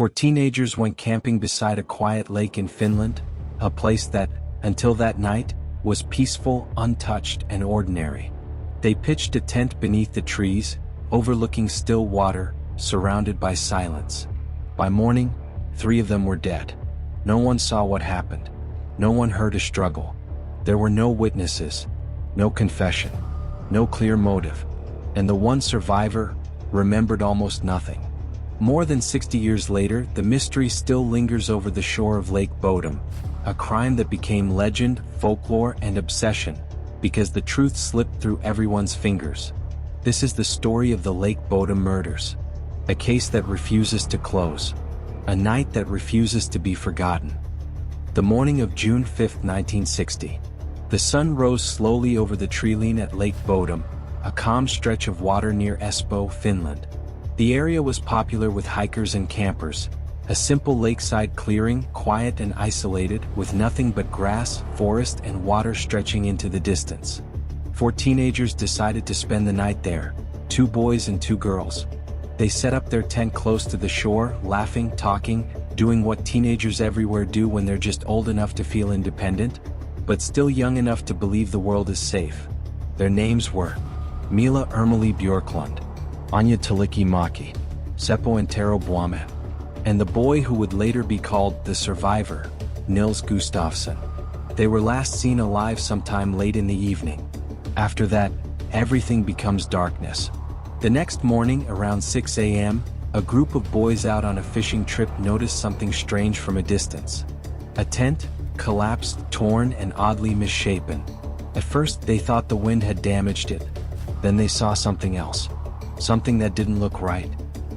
Four teenagers went camping beside a quiet lake in Finland, a place that, until that night, was peaceful, untouched, and ordinary. They pitched a tent beneath the trees, overlooking still water, surrounded by silence. By morning, 3 of them were dead. No one saw what happened. No one heard a struggle. There were no witnesses, no confession, no clear motive, and the one survivor remembered almost nothing. More than 60 years later, the mystery still lingers over the shore of Lake Bodom, a crime that became legend, folklore, and obsession, because the truth slipped through everyone's fingers. This is the story of the Lake Bodom murders, a case that refuses to close, a night that refuses to be forgotten. The morning of June 5, 1960. The sun rose slowly over the treeline at Lake Bodom, a calm stretch of water near Espoo, Finland. The area was popular with hikers and campers, a simple lakeside clearing, quiet and isolated, with nothing but grass, forest, and water stretching into the distance. 4 teenagers decided to spend the night there, 2 boys and 2 girls. They set up their tent close to the shore, laughing, talking, doing what teenagers everywhere do when they're just old enough to feel independent, but still young enough to believe the world is safe. Their names were Mila Ermeli Björklund, Anya Taliki Maki, Seppo and Tero Blume, and the boy who would later be called the survivor, Nils Gustafsson. They were last seen alive sometime late in the evening. After that, everything becomes darkness. The next morning, around 6 a.m., a group of boys out on a fishing trip noticed something strange from a distance. A tent, collapsed, torn, and oddly misshapen. At first, they thought the wind had damaged it. Then they saw something else. Something that didn't look right.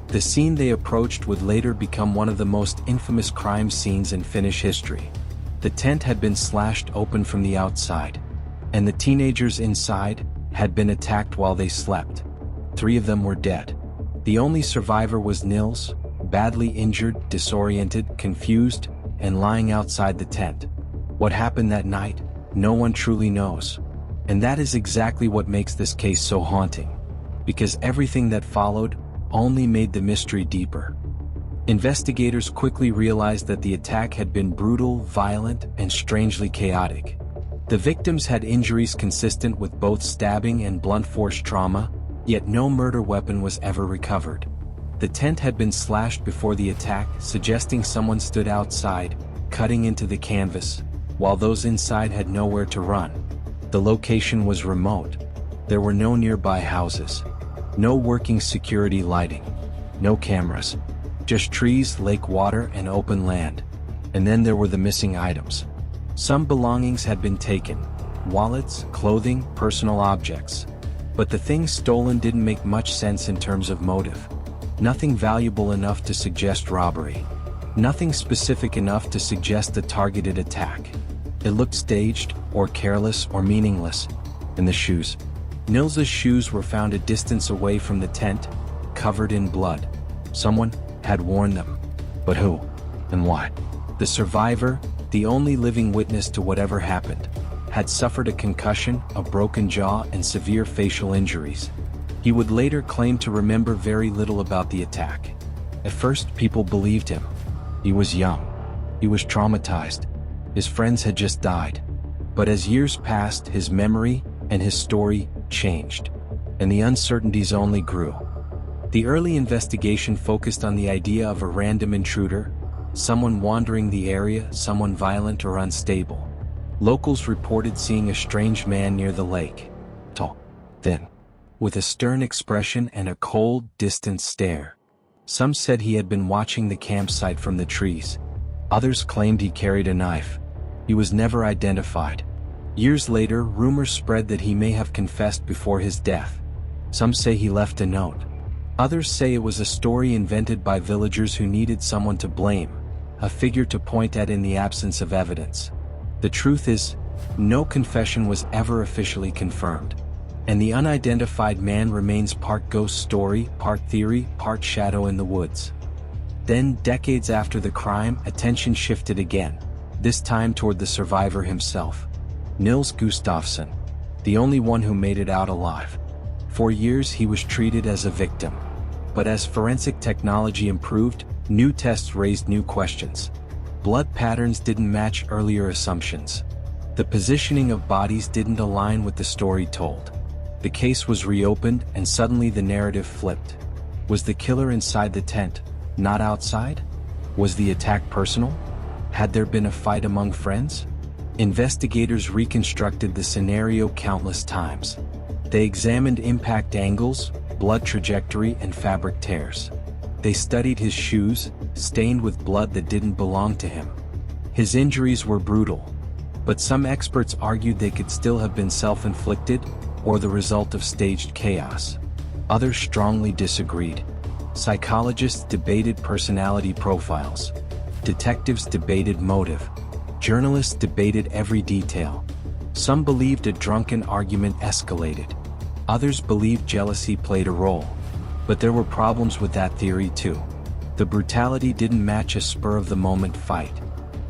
The scene they approached would later become one of the most infamous crime scenes in Finnish history. The tent had been slashed open from the outside, and the teenagers inside had been attacked while they slept. 3 of them were dead. The only survivor was Nils, badly injured, disoriented, confused, and lying outside the tent. What happened that night, no one truly knows. And that is exactly what makes this case so haunting, because everything that followed only made the mystery deeper. Investigators quickly realized that the attack had been brutal, violent, and strangely chaotic. The victims had injuries consistent with both stabbing and blunt force trauma, yet no murder weapon was ever recovered. The tent had been slashed before the attack, suggesting someone stood outside, cutting into the canvas, while those inside had nowhere to run. The location was remote. There were no nearby houses, no working security lighting, no cameras, just trees, lake water, and open land. And then there were the missing items. Some belongings had been taken, wallets, clothing, personal objects. But the things stolen didn't make much sense in terms of motive. Nothing valuable enough to suggest robbery. Nothing specific enough to suggest a targeted attack. It looked staged, or careless, or meaningless. And the shoes. Nils's shoes were found a distance away from the tent, covered in blood. Someone had worn them. But who? And why? The survivor, the only living witness to whatever happened, had suffered a concussion, a broken jaw, and severe facial injuries. He would later claim to remember very little about the attack. At first, people believed him. He was young. He was traumatized. His friends had just died. But as years passed, his memory and his story changed, and the uncertainties only grew. The early investigation focused on the idea of a random intruder, someone wandering the area, someone violent or unstable. Locals reported seeing a strange man near the lake, tall, thin, with a stern expression and a cold, distant stare. Some said he had been watching the campsite from the trees. Others claimed he carried a knife. He was never identified. Years later, rumors spread that he may have confessed before his death. Some say he left a note. Others say it was a story invented by villagers who needed someone to blame, a figure to point at in the absence of evidence. The truth is, no confession was ever officially confirmed, and the unidentified man remains part ghost story, part theory, part shadow in the woods. Then, decades after the crime, attention shifted again, this time toward the survivor himself, Nils Gustafsson, the only one who made it out alive. For years he was treated as a victim. But as forensic technology improved, New tests raised new questions. Blood patterns didn't match earlier assumptions. The positioning of bodies didn't align with the story told. The case was reopened and suddenly the narrative flipped. Was the killer inside the tent, not outside? Was the attack personal? Had there been a fight among friends? Investigators reconstructed the scenario countless times. They examined impact angles, blood trajectory, and fabric tears. They studied his shoes, stained with blood that didn't belong to him. His injuries were brutal, but some experts argued they could still have been self-inflicted or the result of staged chaos. Others strongly disagreed. Psychologists debated personality profiles. Detectives debated motive. Journalists debated every detail. Some believed a drunken argument escalated. Others believed jealousy played a role. But there were problems with that theory too. The brutality didn't match a spur-of-the-moment fight.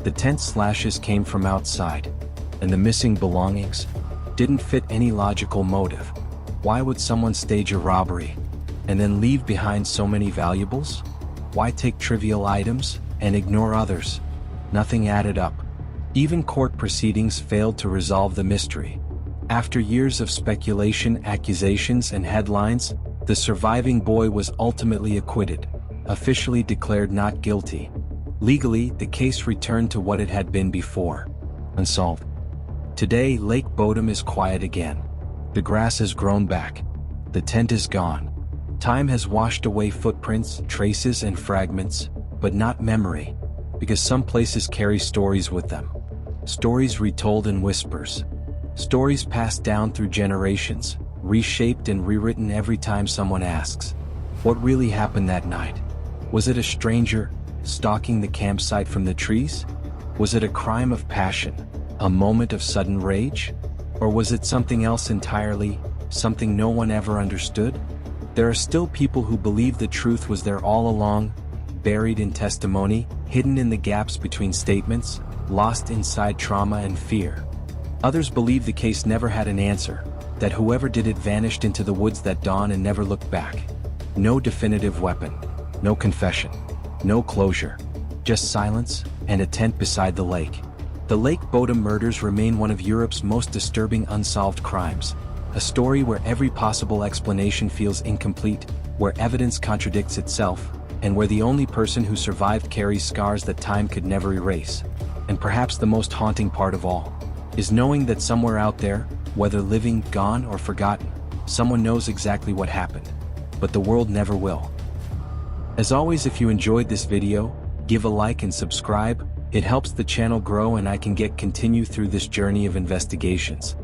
The tent slashes came from outside, and the missing belongings didn't fit any logical motive. Why would someone stage a robbery and then leave behind so many valuables? Why take trivial items and ignore others? Nothing added up. Even court proceedings failed to resolve the mystery. After years of speculation, accusations, and headlines, the surviving boy was ultimately acquitted, officially declared not guilty. Legally, the case returned to what it had been before: unsolved. Today, Lake Bodom is quiet again. The grass has grown back. The tent is gone. Time has washed away footprints, traces, and fragments, but not memory, because some places carry stories with them. Stories retold in whispers. Stories passed down through generations, reshaped and rewritten every time someone asks, what really happened that night? Was it a stranger stalking the campsite from the trees? Was it a crime of passion? A moment of sudden rage? Or was it something else entirely, something no one ever understood? There are still people who believe the truth was there all along, buried in testimony, hidden in the gaps between statements, lost inside trauma and fear. Others believe the case never had an answer, that whoever did it vanished into the woods that dawn and never looked back. No definitive weapon, no confession, no closure, just silence and a tent beside the lake. The Lake Bodom murders remain one of Europe's most disturbing unsolved crimes, a story where every possible explanation feels incomplete, where evidence contradicts itself, and where the only person who survived carries scars that time could never erase. And perhaps the most haunting part of all is knowing that somewhere out there, whether living, gone, or forgotten, someone knows exactly what happened, but the world never will. As always, if you enjoyed this video, give a like and subscribe. It helps the channel grow and I can continue through this journey of investigations.